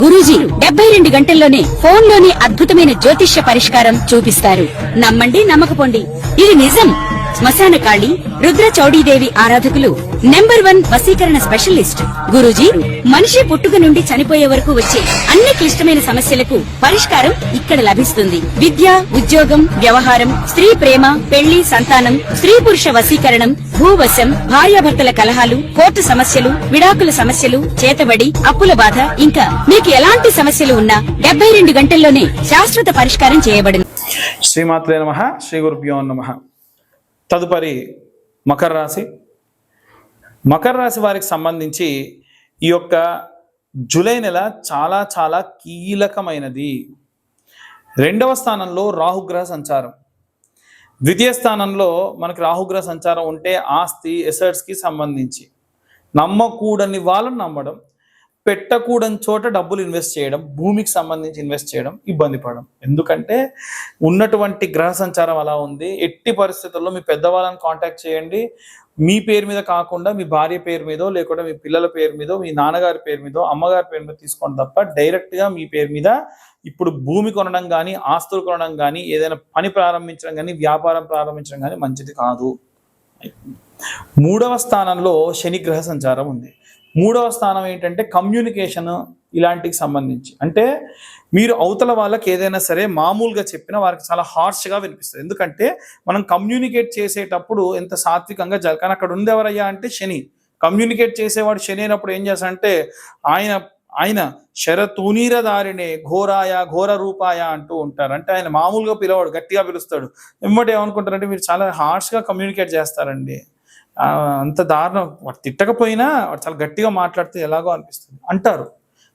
గురూజీ 72 గంటల్లోనే ఫోన్ లోని అద్భుతమైన జ్యోతిష్య పరిష్కారం చూపిస్తారు. నమ్మండి, నమ్మకపోండి, ఇది నిజం. శ్మశాన కాళి రుద్ర చౌడీదేవి ఆరాధకులు నంబర్ 1 వశీకరణ స్పెషలిస్ట్. గురూజీ మనిషి పుట్టుక నుండి చనిపోయే వరకు వచ్చే అన్ని క్లిష్టమైన సమస్యలకు పరిష్కారం ఇక్కడ లభిస్తుంది. విద్య, ఉద్యోగం, వ్యవహారం, స్త్రీ ప్రేమ, పెళ్లి, సంతానం, స్త్రీ పురుష వశీకరణం, భూవశం, భార్యాభర్తల కలహాలు, కోర్టు సమస్యలు, విడాకుల సమస్యలు, చేతబడి, అప్పుల బాధ, ఇంకా మీకు ఎలాంటి సమస్యలు ఉన్నా 72 గంటల్లోనే శాశ్వత పరిష్కారం చేయబడును. శ్రీమాత్రే నమః. శ్రీ గురుభ్యో నమః. తదుపరి మకర రాశి. మకర రాశి వారికి సంబంధించి ఈ యొక్క జూలై నెల చాలా చాలా కీలకమైనది. 2వ స్థానంలో రాహుగ్రహ సంచారం, ద్వితీయ స్థానంలో మనకి రాహుగ్రహ సంచారం ఉంటే ఆస్తి ఎసెట్స్కి సంబంధించి నమ్మకూడని వాళ్ళని నమ్మడం, పెట్టకూడని చోట డబ్బులు ఇన్వెస్ట్ చేయడం, భూమికి సంబంధించి ఇన్వెస్ట్ చేయడం, ఇబ్బంది పడడం. ఎందుకంటే ఉన్నటువంటి గ్రహ సంచారం అలా ఉంది. ఎట్టి పరిస్థితుల్లో మీ పెద్దవాళ్ళని కాంటాక్ట్ చేయండి. మీ పేరు మీద కాకుండా మీ భార్య పేరు మీదో, లేకుంటే మీ పిల్లల పేరు మీదో, మీ నాన్నగారి పేరు మీదో, అమ్మగారి పేరు మీద తీసుకోండి తప్ప డైరెక్ట్గా మీ పేరు మీద ఇప్పుడు భూమి కొనడం కానీ, ఆస్తులు కొనడం కానీ, ఏదైనా పని ప్రారంభించడం కానీ, వ్యాపారం ప్రారంభించడం కానీ మంచిది కాదు. 3వ స్థానంలో శని గ్రహ సంచారం ఉంది. 3వ స్థానం ఏంటంటే కమ్యూనికేషన్, ఇలాంటికి సంబంధించి. అంటే మీరు అవతల వాళ్ళకి ఏదైనా సరే మామూలుగా చెప్పినా వారికి చాలా హార్ష్గా వినిపిస్తుంది. ఎందుకంటే మనం కమ్యూనికేట్ చేసేటప్పుడు ఎంత సాత్వికంగా కానీ అక్కడ ఉంది ఎవరయ్యా అంటే శని. కమ్యూనికేట్ చేసేవాడు శని అయినప్పుడు ఏం చేస్తాడంటే ఆయన శరతూనీరదారినే ఘోరాయ ఘోర రూపాయ అంటూ ఉంటారు. అంటే ఆయన మామూలుగా పిలవాడు, గట్టిగా పిలుస్తాడు. వెంబడి ఏమనుకుంటారంటే మీరు చాలా హార్ష్గా కమ్యూనికేట్ చేస్తారండి, అంత దారుణం, వాడు తిట్టకపోయినా వాడు చాలా గట్టిగా మాట్లాడితే ఎలాగో అనిపిస్తుంది అంటారు.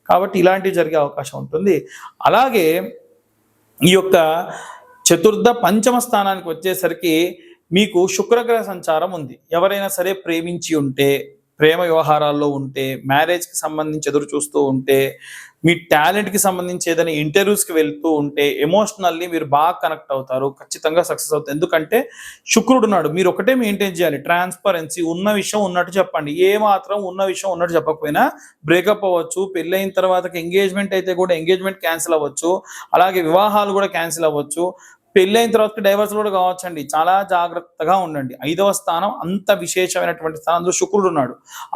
కాబట్టి ఇలాంటివి జరిగే అవకాశం ఉంటుంది. అలాగే ఈ యొక్క చతుర్థ పంచమ స్థానానికి వచ్చేసరికి మీకు శుక్రగ్రహ సంచారం ఉంది. ఎవరైనా సరే ప్రేమించి ఉంటే, ప్రేమ వ్యవహారాల్లో ఉంటే, మ్యారేజ్కి సంబంధించి ఎదురు చూస్తూ ఉంటే, మీ టాలెంట్కి సంబంధించి ఏదైనా ఇంటర్వ్యూస్కి వెళ్తూ ఉంటే ఎమోషనల్లీ మీరు బాగా కనెక్ట్ అవుతారు, ఖచ్చితంగా సక్సెస్ అవుతారు. ఎందుకంటే శుక్రుడు ఉన్నాడు. మీరు ఒకటే మెయింటైన్ చేయాలి, ట్రాన్స్పరెన్సీ. ఉన్న విషయం ఉన్నట్టు చెప్పండి. ఏ మాత్రం ఉన్న విషయం ఉన్నట్టు చెప్పకపోయినా బ్రేకప్ అవ్వచ్చు. పెళ్ళైన తర్వాత ఎంగేజ్మెంట్ అయితే కూడా ఎంగేజ్మెంట్ క్యాన్సిల్ అవ్వచ్చు. అలాగే వివాహాలు కూడా క్యాన్సిల్ అవ్వచ్చు. పెళ్ళైన తర్వాత డైవర్స్ కూడా కావచ్చండి. చాలా జాగ్రత్తగా ఉండండి. 5వ స్థానం అంత విశేషమైనటువంటి స్థానం, అందులో శుక్రుడు ఉన్నాడు.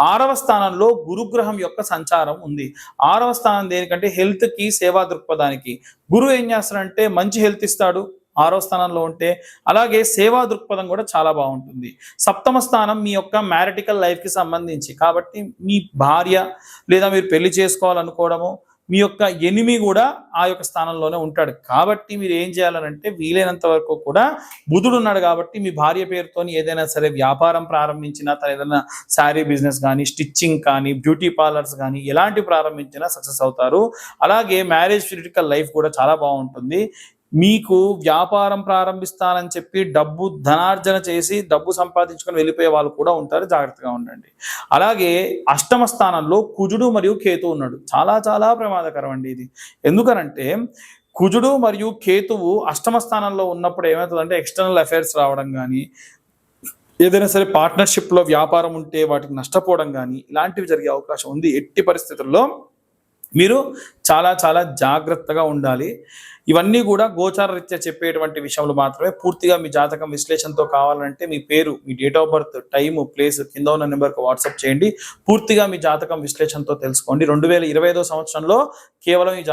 6వ స్థానంలో గురుగ్రహం యొక్క సంచారం ఉంది. 6వ స్థానం దేనికంటే హెల్త్కి, సేవా దృక్పథానికి. గురువు ఏం చేస్తాడంటే మంచి హెల్త్ ఇస్తాడు 6వ స్థానంలో ఉంటే. అలాగే సేవా దృక్పథం కూడా చాలా బాగుంటుంది. 7వ స్థానం మీ యొక్క మ్యారిటికల్ లైఫ్కి సంబంధించి. కాబట్టి మీ భార్య లేదా మీరు పెళ్లి చేసుకోవాలనుకోవడము, మీ యొక్క ఎనిమి కూడా ఆ యొక్క స్థానంలోనే ఉంటాడు. కాబట్టి మీరు ఏం చేయాలనంటే వీలైనంత వరకు కూడా బుధుడు ఉన్నాడు కాబట్టి మీ భార్య పేరుతో ఏదైనా సరే వ్యాపారం ప్రారంభించినా, తన ఏదైనా శారీ బిజినెస్ కానీ, స్టిచ్చింగ్ కానీ, బ్యూటీ పార్లర్స్ కానీ ఎలాంటి ప్రారంభించినా సక్సెస్ అవుతారు. అలాగే మ్యారేజ్ క్రిటికల్ లైఫ్ కూడా చాలా బాగుంటుంది. మీకు వ్యాపారం ప్రారంభిస్తానని చెప్పి ధనార్జన చేసి డబ్బు సంపాదించుకొని వెళ్ళిపోయే వాళ్ళు కూడా ఉంటారు, జాగ్రత్తగా ఉండండి. అలాగే 8వ స్థానంలో కుజుడు మరియు కేతు ఉన్నాడు. చాలా చాలా ప్రమాదకరం అండి ఇది. ఎందుకనంటే కుజుడు మరియు కేతువు 8వ స్థానంలో ఉన్నప్పుడు ఏమవుతుందంటే ఎక్స్టర్నల్ అఫైర్స్ రావడం కానీ, ఏదైనా సరే పార్ట్నర్షిప్లో వ్యాపారం ఉంటే వాటికి నష్టపోవడం కానీ ఇలాంటివి జరిగే అవకాశం ఉంది. ఎట్టి పరిస్థితుల్లో మీరు చాలా చాలా జాగ్రత్తగా ఉండాలి. ఇవన్నీ కూడా గోచార రీత్యా చెప్పేటువంటి విషయంలో మాత్రమే. పూర్తిగా మీ జాతకం విశ్లేషణతో కావాలంటే మీ పేరు, మీ date of birth, time, place కింద ఉన్న నెంబర్కి వాట్సాప్ చేయండి. పూర్తిగా మీ జాతకం విశ్లేషణతో తెలుసుకోండి. 2025వ సంవత్సరంలో కేవలం ఈ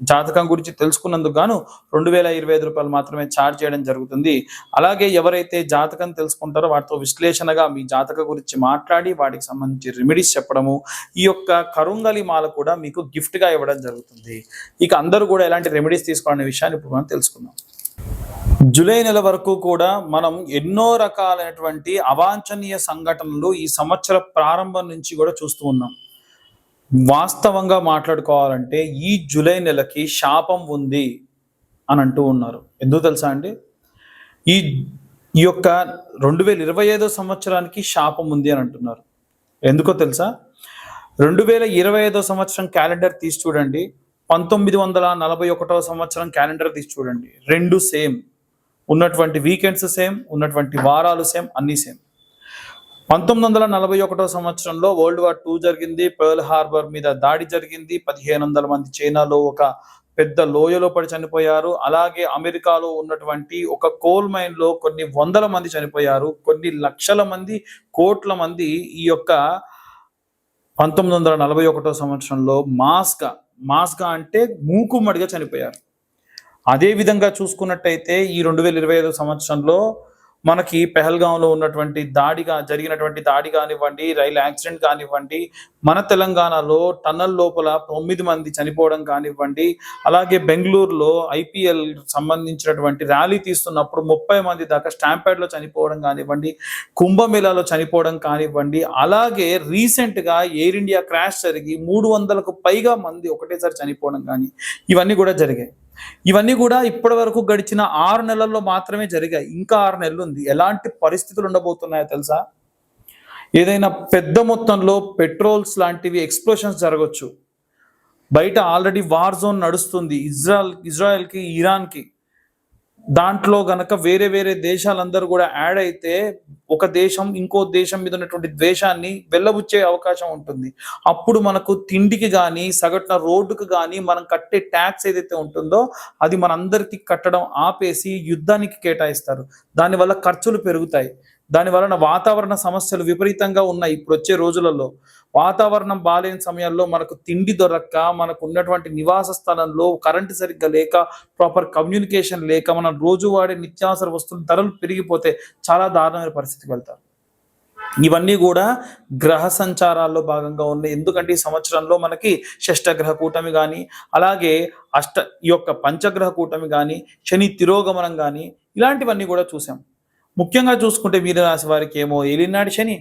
జాతకం గురించి తెలుసుకున్నందుకు గాను 2025 రూపాయలు మాత్రమే ఛార్జ్ చేయడం జరుగుతుంది. అలాగే ఎవరైతే జాతకం తెలుసుకుంటారో వాటితో విశ్లేషణగా మీ జాతక గురించి మాట్లాడి వాటికి సంబంధించి రెమెడీస్ చెప్పడము, ఈ యొక్క కరుంగలి మాల కూడా మీకు గిఫ్ట్గా ఇవ్వడం జరుగుతుంది. ఇక అందరూ కూడా ఎలాంటి రెమెడీస్ తీసుకోవాలనే విషయాన్ని ఇప్పుడు మనం తెలుసుకుందాం. జూలై నెల వరకు కూడా మనం ఎన్నో రకాలైనటువంటి అవాంఛనీయ సంఘటనలు ఈ సంవత్సర ప్రారంభం నుంచి కూడా చూస్తూ ఉన్నాం. వాస్తవంగా మాట్లాడుకోవాలంటే ఈ జూలై నెలకి శాపం ఉంది అని అంటూ ఉన్నారు. ఎందుకు తెలుసా అండి? ఈ యొక్క 2025 సంవత్సరానికి శాపం ఉంది అని అంటున్నారు. ఎందుకో తెలుసా? 2025 సంవత్సరం క్యాలెండర్ తీసి చూడండి, 1941వ సంవత్సరం క్యాలెండర్ తీసి చూడండి. 2 సేమ్, ఉన్నటువంటి వీకెండ్స్ సేమ్, ఉన్నటువంటి వారాలు సేమ్, అన్నీ సేమ్. 1941 సంవత్సరంలో వరల్డ్ వార్ 2 జరిగింది. పర్ల్ హార్బర్ మీద దాడి జరిగింది. 1500 మంది చైనాలో ఒక పెద్ద లోయలో పడి చనిపోయారు. అలాగే అమెరికాలో ఉన్నటువంటి ఒక కోల్ మైన్ లో కొన్ని వందల మంది చనిపోయారు. కొన్ని లక్షల మంది, కోట్ల మంది ఈ యొక్క 1941 సంవత్సరంలో మాస్గా అంటే మూకుమ్మడిగా చనిపోయారు. అదే విధంగా చూసుకున్నట్టయితే ఈ 2025 సంవత్సరంలో మనకి పెహల్గాంలో ఉన్నటువంటి జరిగినటువంటి దాడి కానివ్వండి, రైలు యాక్సిడెంట్ కానివ్వండి, మన తెలంగాణలో టన్నల్ లోపల 9 మంది చనిపోవడం కానివ్వండి, అలాగే బెంగళూరులో IPL సంబంధించినటువంటి ర్యాలీ తీస్తున్నప్పుడు 30 మంది దాకా స్టాంపేడ్లో చనిపోవడం కానివ్వండి, కుంభమేళాలో చనిపోవడం కానివ్వండి, అలాగే రీసెంట్గా ఎయిర్ ఇండియా క్రాష్ జరిగి 300కు పైగా మంది ఒకటేసారి చనిపోవడం కానీ ఇవన్నీ కూడా జరిగాయి. ఇవన్నీ కూడా ఇప్పటి వరకు గడిచిన 6 నెలల్లో మాత్రమే జరిగాయి. ఇంకా 6 నెలలు ఉంది. ఎలాంటి పరిస్థితులు ఉండబోతున్నాయో తెలుసా? ఏదైనా పెద్ద మొత్తంలో పెట్రోల్స్ లాంటివి ఎక్స్ప్లోషన్స్ జరగవచ్చు. బయట ఆల్రెడీ వార్ జోన్ నడుస్తుంది ఇజ్రాయెల్కి, ఇరాన్కి. దాంట్లో గనక వేరే వేరే దేశాలందరూ కూడా యాడ్ అయితే ఒక దేశం ఇంకో దేశం మీద ఉన్నటువంటి ద్వేషాన్ని వెళ్ళబుచ్చే అవకాశం ఉంటుంది. అప్పుడు మనకు తిండికి కానీ, సగటున రోడ్డుకు కానీ మనం కట్టే ట్యాక్స్ ఏదైతే ఉంటుందో అది మనందరికీ కట్టడం ఆపేసి యుద్ధానికి కేటాయిస్తారు. దానివల్ల ఖర్చులు పెరుగుతాయి. దాని వలన వాతావరణ సమస్యలు విపరీతంగా ఉన్నాయి. ఇప్పుడు వచ్చే రోజులలో వాతావరణం బాలేని సమయాల్లో మనకు తిండి దొరక్క, మనకు ఉన్నటువంటి నివాస స్థలంలో కరెంటు సరిగ్గా లేక, ప్రాపర్ కమ్యూనికేషన్ లేక, మనం రోజు వాడే నిత్యావసర వస్తువుల ధరలు పెరిగిపోతే చాలా దారుణమైన పరిస్థితికి వెళ్తారు. ఇవన్నీ కూడా గ్రహ సంచారాల్లో భాగంగా ఉన్నాయి. ఎందుకంటే ఈ సంవత్సరంలో మనకి షష్టగ్రహ కూటమి కానీ, అలాగే ఈ యొక్క పంచగ్రహ కూటమి కానీ, శని తిరోగమనం కానీ ఇలాంటివన్నీ కూడా చూసాం. ముఖ్యంగా చూసుకుంటే మీనరాశి వారికి ఏమో ఏలినాటి శని,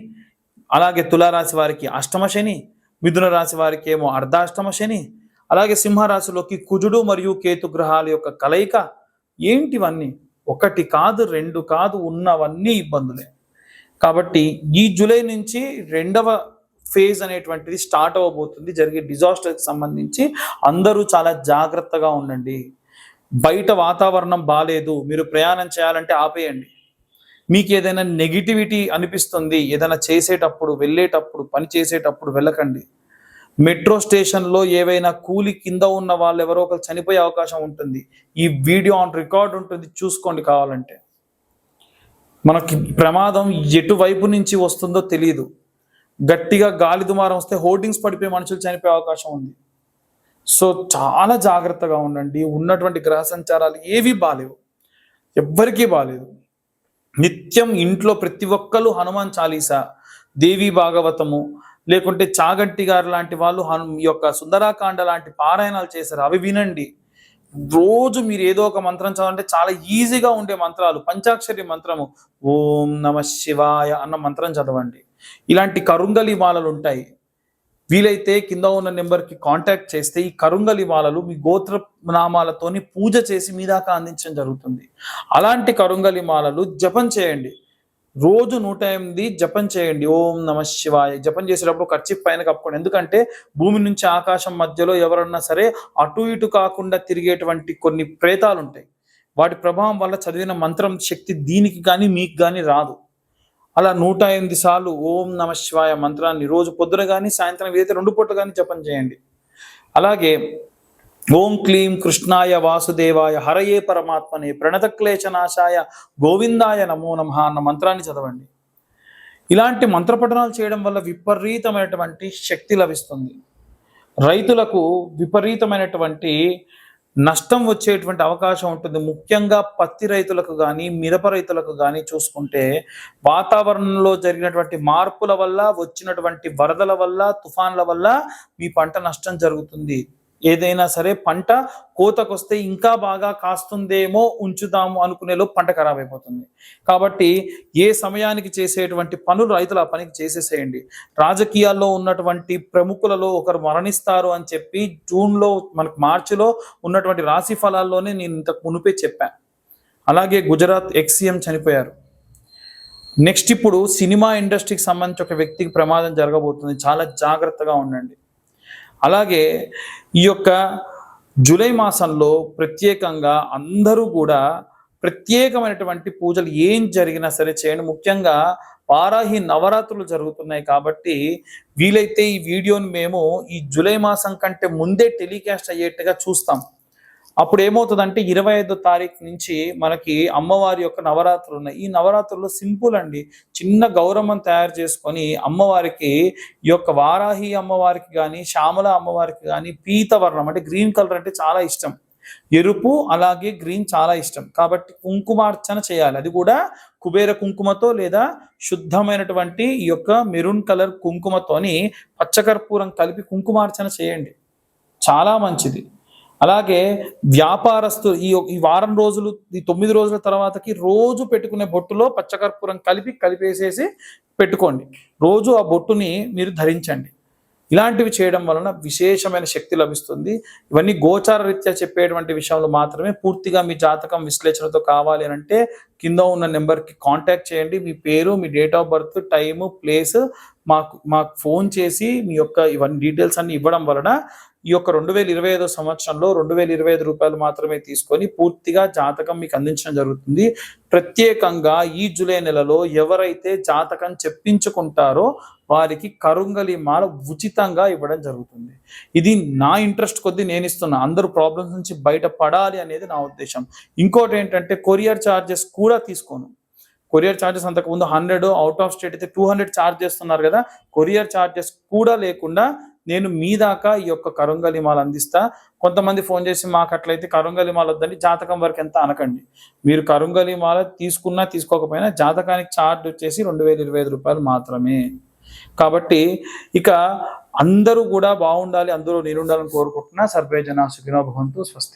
అలాగే తులారాశి వారికి అష్టమ శని, మిథున రాశి వారికి ఏమో అర్ధాష్టమ శని, అలాగే సింహరాశిలోకి కుజుడు మరియు కేతు గ్రహాల యొక్క కలయిక. ఏంటివన్నీ? 1 కాదు 2 కాదు, ఉన్నవన్నీ ఇబ్బందులే. కాబట్టి ఈ జూలై నుంచి 2వ ఫేజ్ అనేటువంటిది స్టార్ట్ అవ్వబోతుంది. జరిగే డిజాస్టర్కి సంబంధించి అందరూ చాలా జాగ్రత్తగా ఉండండి. బయట వాతావరణం బాలేదు, మీరు ప్రయాణం చేయాలంటే ఆపేయండి. మీకు ఏదైనా నెగిటివిటీ అనిపిస్తుంది, ఏదైనా చేసేటప్పుడు, వెళ్ళేటప్పుడు, పని చేసేటప్పుడు వెళ్ళకండి. మెట్రో స్టేషన్లో ఏవైనా కూలి కింద ఉన్న వాళ్ళు ఎవరో ఒకరు చనిపోయే అవకాశం ఉంటుంది. ఈ వీడియో ఆన్ రికార్డ్ ఉంటుంది, చూసుకోండి కావాలంటే. మనకి ప్రమాదం ఎటువైపు నుంచి వస్తుందో తెలియదు. గట్టిగా గాలి దుమారం వస్తే హోర్డింగ్స్ పడిపోయి మనుషులు చనిపోయే అవకాశం ఉంది. సో చాలా జాగ్రత్తగా ఉండండి. ఉన్నటువంటి గ్రహ సంచారాలు ఏవి బాలేవు, ఎవ్వరికీ బాలేదు. నిత్యం ఇంట్లో ప్రతి ఒక్కరు హనుమాన్ చాలీసా, దేవి భాగవతము, లేకుంటే చాగంటి గారు లాంటి వాళ్ళు ఈ యొక్క సుందరాకాండ లాంటి పారాయణాలు చేశారు, అవి వినండి. రోజు మీరు ఏదో ఒక మంత్రం చదవంటే చాలా ఈజీగా ఉండే మంత్రాలు, పంచాక్షరి మంత్రము ఓం నమ శివాయ అన్న మంత్రం చదవండి. ఇలాంటి కరుంగలి మాలలు ఉంటాయి. వీలైతే కింద ఉన్న నెంబర్కి కాంటాక్ట్ చేస్తే ఈ కరుంగలి మాలలు మీ గోత్ర నామాలతోని పూజ చేసి మీ దాకా అందించడం జరుగుతుంది. అలాంటి కరుంగలి మాలలు జపం చేయండి. రోజు 108 జపం చేయండి. ఓం నమ శివాయ జపం చేసేటప్పుడు ఖర్చు పైన కప్పుకోండి. ఎందుకంటే భూమి నుంచి ఆకాశం మధ్యలో ఎవరన్నా సరే అటు ఇటు కాకుండా తిరిగేటువంటి కొన్ని ప్రేతాలు ఉంటాయి. వాటి ప్రభావం వల్ల చదివిన మంత్రం శక్తి దీనికి కానీ మీకు కానీ రాదు. అలా 108 సార్లు ఓం నమ శివాయ మంత్రాన్ని రోజు పొద్దున కానీ, సాయంత్రం ఏదైతే 2 పూటలు కానీ జపం చేయండి. అలాగే ఓం క్లీం కృష్ణాయ వాసుదేవాయ హరయే పరమాత్మనే ప్రణతక్లేశనాశాయ గోవిందాయ నమో నమః అన్న మంత్రాన్ని చదవండి. ఇలాంటి మంత్రపఠనాలు చేయడం వల్ల విపరీతమైనటువంటి శక్తి లభిస్తుంది. రైతులకు విపరీతమైనటువంటి నష్టం వచ్చేటువంటి అవకాశం ఉంటుంది. ముఖ్యంగా పత్తి రైతులకు కానీ, మిరప రైతులకు కానీ చూసుకుంటే వాతావరణంలో జరిగినటువంటి మార్పుల వల్ల, వచ్చినటువంటి వరదల వల్ల, తుఫాన్ల వల్ల మీ పంట నష్టం జరుగుతుంది. ఏదైనా సరే పంట కోతకొస్తే ఇంకా బాగా కాస్తుందేమో, ఉంచుదాము అనుకునేలో పంట ఖరాబ్ అయిపోతుంది. కాబట్టి ఏ సమయానికి చేసేటువంటి పనులు రైతులు ఆ పనికి చేసేసేయండి. రాజకీయాల్లో ఉన్నటువంటి ప్రముఖులలో ఒకరు మరణిస్తారు అని చెప్పి జూన్లో, మనకు మార్చిలో ఉన్నటువంటి రాశి ఫలాల్లోనే నేను ఇంతకు మునిపే చెప్పాను. అలాగే గుజరాత్ ex-CM చనిపోయారు. నెక్స్ట్ ఇప్పుడు సినిమా ఇండస్ట్రీకి సంబంధించి ఒక వ్యక్తికి ప్రమాదం జరగబోతుంది. చాలా జాగ్రత్తగా ఉండండి. అలాగే ఈ యొక్క జూలై మాసంలో ప్రత్యేకంగా అందరూ కూడా ప్రత్యేకమైనటువంటి పూజలు ఏం జరిగినా సరే చేయండి. ముఖ్యంగా వారాహి నవరాత్రులు జరుగుతున్నాయి కాబట్టి వీలైతే ఈ వీడియోని మేము ఈ జూలై మాసం కంటే ముందే టెలికాస్ట్ అయ్యేట్టుగా చూస్తాం. అప్పుడు ఏమవుతుందంటే 25వ తారీఖు నుంచి మనకి అమ్మవారి యొక్క నవరాత్రులు ఉన్నాయి. ఈ నవరాత్రుల్లో సింపుల్ అండి, చిన్న గౌరమ్మను తయారు చేసుకొని అమ్మవారికి, ఈ యొక్క వారాహి అమ్మవారికి కానీ శ్యామల అమ్మవారికి కానీ పీతవర్ణం అంటే గ్రీన్ కలర్ అంటే చాలా ఇష్టం, ఎరుపు అలాగే గ్రీన్ చాలా ఇష్టం కాబట్టి కుంకుమార్చన చేయాలి. అది కూడా కుబేర కుంకుమతో లేదా శుద్ధమైనటువంటి ఈ యొక్క మెరూన్ కలర్ కుంకుమతోని పచ్చకర్పూరం కలిపి కుంకుమార్చన చేయండి, చాలా మంచిది. అలాగే వ్యాపారస్తులు ఈ వారం రోజులు, ఈ 9 రోజుల తర్వాతకి రోజు పెట్టుకునే బొట్టులో పచ్చకర్పూరం కలిపేసేసి పెట్టుకోండి. రోజు ఆ బొట్టుని మీరు ధరించండి. ఇలాంటివి చేయడం వలన విశేషమైన శక్తి లభిస్తుంది. ఇవన్నీ గోచార రీత్యా చెప్పేటువంటి విషయంలో మాత్రమే. పూర్తిగా మీ జాతకం విశ్లేషణతో కావాలి అని అంటే కింద ఉన్న నెంబర్కి కాంటాక్ట్ చేయండి. మీ పేరు, మీ date of birth, time, place మాకు ఫోన్ చేసి మీ యొక్క ఇవన్నీ డీటెయిల్స్ అన్ని ఇవ్వడం వలన ఈ యొక్క 2025 సంవత్సరంలో 2025 రూపాయలు మాత్రమే తీసుకొని పూర్తిగా జాతకం మీకు అందించడం జరుగుతుంది. ప్రత్యేకంగా ఈ జూలై నెలలో ఎవరైతే జాతకం చెప్పించుకుంటారో వారికి కరుంగలి మాల ఉచితంగా ఇవ్వడం జరుగుతుంది. ఇది నా ఇంట్రెస్ట్ కొద్దీ నేను ఇస్తున్నా, అందరూ ప్రాబ్లమ్స్ నుంచి బయటపడాలి అనేది నా ఉద్దేశం. ఇంకోటి ఏంటంటే కొరియర్ ఛార్జెస్ కూడా తీసుకోను. కొరియర్ ఛార్జెస్ అంతకుముందు 100, అవుట్ ఆఫ్ స్టేట్ అయితే 200 ఛార్జ్ చేస్తున్నారు కదా, కొరియర్ ఛార్జెస్ కూడా లేకుండా నేను మీ దాకా ఈ యొక్క కరుంగలి మాల అందిస్తా. కొంతమంది ఫోన్ చేసి మాకు అట్లయితే కరుంగలి మాల వద్దని జాతకం వరకు ఎంత అనకండి. మీరు కరుంగలి మాల తీసుకున్నా తీసుకోకపోయినా జాతకానికి ఛార్జ్ వచ్చేసి 2025 రూపాయలు మాత్రమే. కాబట్టి ఇక అందరూ కూడా బాగుండాలి, అందరూ నేనుండాలని కోరుకుంటున్నా. సర్వే జనా సుఖినో భవంతు. స్వస్తి.